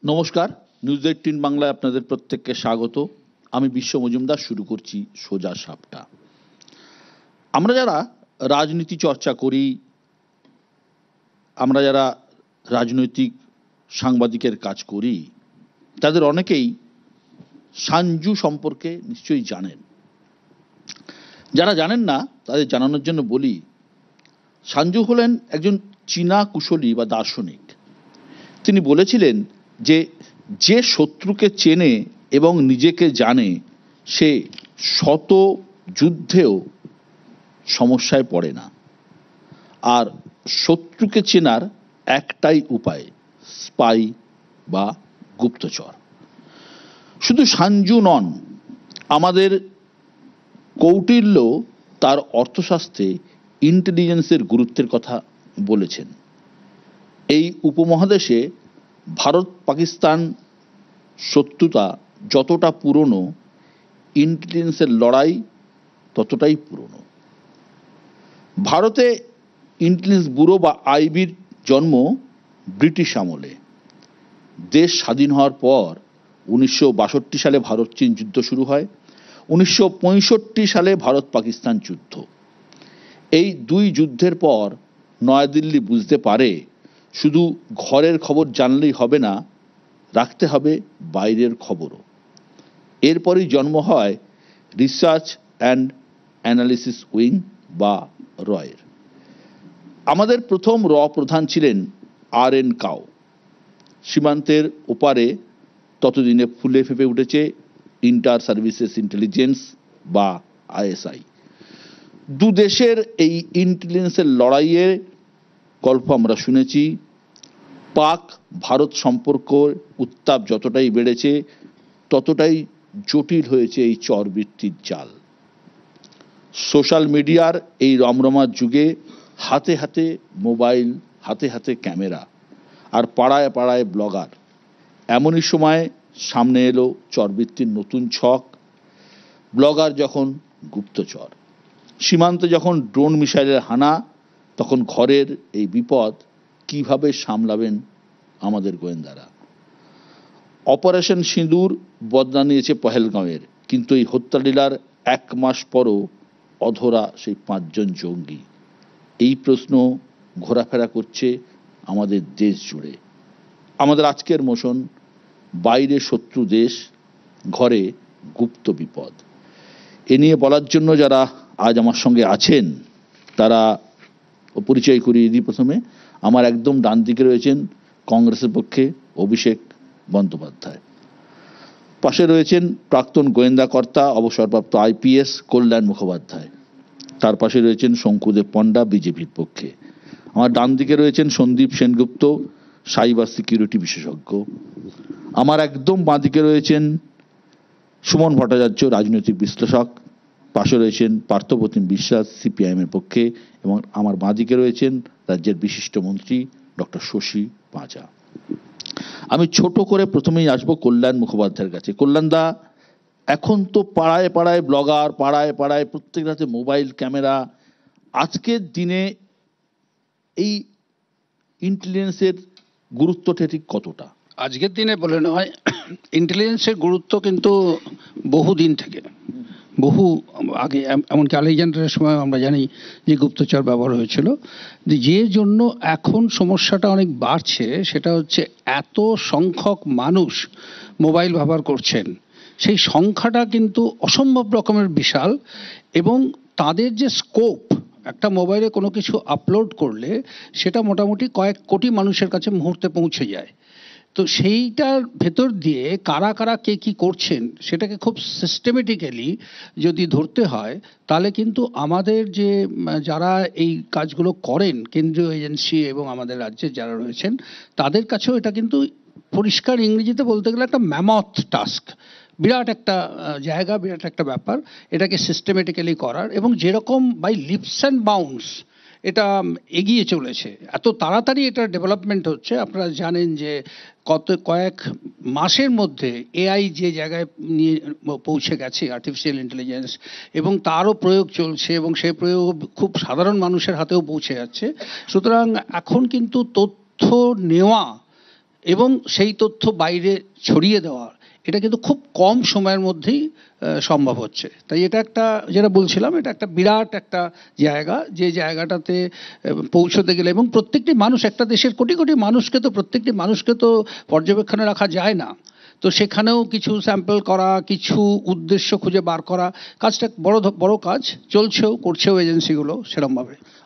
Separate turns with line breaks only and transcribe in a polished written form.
নমস্কার, নিউজ 18 বাংলায় আপনাদের প্রত্যেককে স্বাগত। আমি বিশ্ব মজুমদার, শুরু করছি সোজা সাপটা। আমরা যারা রাজনীতি চর্চা করি, আমরা যারা রাজনৈতিক সাংবাদিকের কাজ করি, তাদের অনেকেই সাঞ্জু সম্পর্কে নিশ্চয়ই জানেন। যারা জানেন না তাদের জানানোর জন্য বলি, সাঞ্জু হলেন একজন চীনা কুশলী বা দার্শনিক। তিনি বলেছিলেন যে যে শত্রুকে চেনে এবং নিজেকে জানে, সে শত যুদ্ধেও সমস্যায় পড়ে না। আর শত্রুকে চেনার একটাই উপায়, স্পাই বা গুপ্তচর। শুধু সাঞ্জু নন, আমাদের কৌটিল্য তার অর্থশাস্ত্রে ইন্টেলিজেন্সের গুরুত্বের কথা বলেছেন। এই উপমহাদেশে ভারত পাকিস্তান শত্রুতা যতটা পুরনো, ইন্টেলিজেন্সের লড়াই ততটাই পুরনো। ভারতে ইন্টেলিজেন্স ব্যুরো বা আইবির জন্ম ব্রিটিশ আমলে। দেশ স্বাধীন হওয়ার পর 1962 সালে ভারত চীন যুদ্ধ শুরু হয়। 1965 সালে ভারত পাকিস্তান যুদ্ধ। এই দুই যুদ্ধের পর নয়াদিল্লি বুঝতে পারে, শুধু ঘরের খবর জানলেই হবে না, রাখতে হবে বাইরের খবরও। এরপরই জন্ম হয় রিসার্চ অ্যান্ড অ্যানালিসিস উইং বা রয়ের। আমাদের প্রথম প্রধান ছিলেন RN কাও। সীমান্তের ওপারে ততদিনে ফুলে ফেঁপে উঠেছে ইন্টার সার্ভিসেস ইন্টেলিজেন্স বা ISI। দু দেশের এই ইন্টেলিজেন্সের লড়াইয়ের গল্প আমরা শুনেছি। পাক ভারত সম্পর্কের উত্তাপ যতটাই বেড়েছে, ততটাই জটিল হয়েছে এই চরবৃত্তির জাল। সোশ্যাল মিডিয়ার এই রমরমার যুগে হাতে হাতে মোবাইল, হাতে হাতে ক্যামেরা, আর পাড়ায় পাড়ায় ব্লগার। এমনই সময় সামনে এলো চরবৃত্তির নতুন ছক। ব্লগার যখন গুপ্তচর, সীমান্তে যখন ড্রোন মিসাইলের হানা, তখন ঘরের এই বিপদ কিভাবে সামলাবেন আমাদের গোয়েন্দারা। অপারেশন সিঁদুর বদলা নিয়েছে পহেলগাঁওয়ের, কিন্তু এই হত্যালীলার 1 মাস পরও অধরা সেই 5 জন জঙ্গি। এই প্রশ্ন ঘোরাফেরা করছে আমাদের দেশ জুড়ে। আমাদের আজকের মোশন, বাইরে শত্রু দেশ, ঘরে গুপ্ত বিপদ। এ নিয়ে বলার জন্য যারা আজ আমার সঙ্গে আছেন, তারা পরিচয় করিয়ে দিই। প্রথমে আমার একদম ডান দিকে রয়েছেন কংগ্রেসের পক্ষে অভিষেক বন্দ্যোপাধ্যায়। পাশে রয়েছেন প্রাক্তন গোয়েন্দা কর্তা, অবসরপ্রাপ্ত IPS কল্যাণ মুখোপাধ্যায়। তার পাশে রয়েছেন শঙ্কুদেব পণ্ডা, বিজেপির পক্ষে। আমার ডান দিকে রয়েছেন সন্দীপ সেনগুপ্ত, সাইবার সিকিউরিটি বিশেষজ্ঞ। আমার একদম বাঁ দিকে রয়েছেন সুমন ভট্টাচার্য, রাজনৈতিক বিশ্লেষক। পাশে রয়েছেন পার্থপ্রতিম বিশ্বাস, CPIM এর পক্ষে। এবং আমার বাঁ দিকে রয়েছেন রাজ্যের বিশিষ্ট মন্ত্রী ডক্টর শশী পাঁজা। আমি ছোট করে প্রথমেই আসবো কল্যাণ মুখোপাধ্যায়ের কাছে। কল্যাণদা, এখন তো পাড়ায় পাড়ায় ব্লগার, পাড়ায় পাড়ায় প্রত্যেক রাতে মোবাইল ক্যামেরা। আজকের দিনে এই ইন্টেলিজেন্সের গুরুত্বটা ঠিক কতটা?
আজকের দিনে বলে নয়, ইন্টেলিজেন্সের গুরুত্ব কিন্তু বহুদিন থেকে, বহু আগে, এমনকি আলেকজান্ডারের সময় আমরা জানি যে গুপ্তচর ব্যবহার হয়েছিল। যে জন্য এখন সমস্যাটা অনেক বাড়ছে, সেটা হচ্ছে এত সংখ্যক মানুষ মোবাইল ব্যবহার করছেন, সেই সংখ্যাটা কিন্তু অসম্ভব রকমের বিশাল। এবং তাদের যে স্কোপ, একটা মোবাইলে কোনো কিছু আপলোড করলে সেটা মোটামুটি কয়েক কোটি মানুষের কাছে মুহূর্তে পৌঁছে যায়। তো সেইটার ভেতর দিয়ে কারা কারা কে কি করছেন, সেটাকে খুব সিস্টেমেটিক্যালি যদি ধরতে হয়, তাহলে কিন্তু আমাদের যে যারা এই কাজগুলো করেন, কেন্দ্রীয় এজেন্সি এবং আমাদের রাজ্যে যারা রয়েছেন, তাদের কাছেও এটা কিন্তু পরিষ্কার ইংরেজিতে বলতে গেলে একটা ম্যামথ টাস্ক, বিরাট একটা জায়গা, বিরাট একটা ব্যাপার এটাকে সিস্টেমেটিক্যালি করার। এবং যেরকম বাই লিপস অ্যান্ড বাউন্ডস এটা এগিয়ে চলেছে, এত তাড়াতাড়ি এটা ডেভেলপমেন্ট হচ্ছে। আপনারা জানেন যে কয়েক মাসের মধ্যে AI যে জায়গায় নিয়ে পৌঁছে গেছে, আর্টিফিশিয়াল ইন্টেলিজেন্স, এবং তারও প্রয়োগ চলছে, এবং সেই প্রয়োগ খুব সাধারণ মানুষের হাতেও পৌঁছে যাচ্ছে। সুতরাং এখন কিন্তু তথ্য নেওয়া এবং সেই তথ্য বাইরে ছড়িয়ে দেওয়া, এটা কিন্তু খুব কম সময়ের মধ্যেই সম্ভব হচ্ছে। তাই এটা একটা, যেটা বলছিলাম, এটা একটা বিরাট একটা জায়গা, যে জায়গাটাতে পৌঁছতে গেলে, এবং প্রত্যেকটি মানুষ, একটা দেশের কোটি কোটি মানুষকে তো, প্রত্যেকটি মানুষকে তো পর্যবেক্ষণে রাখা যায় না। তো সেখানেও কিছু স্যাম্পল করা, কিছু উদ্দেশ্য খুঁজে বার করা, কাজটা বড় বড় কাজ, চলছেও, করছেও এজেন্সিগুলো সেরকমভাবে।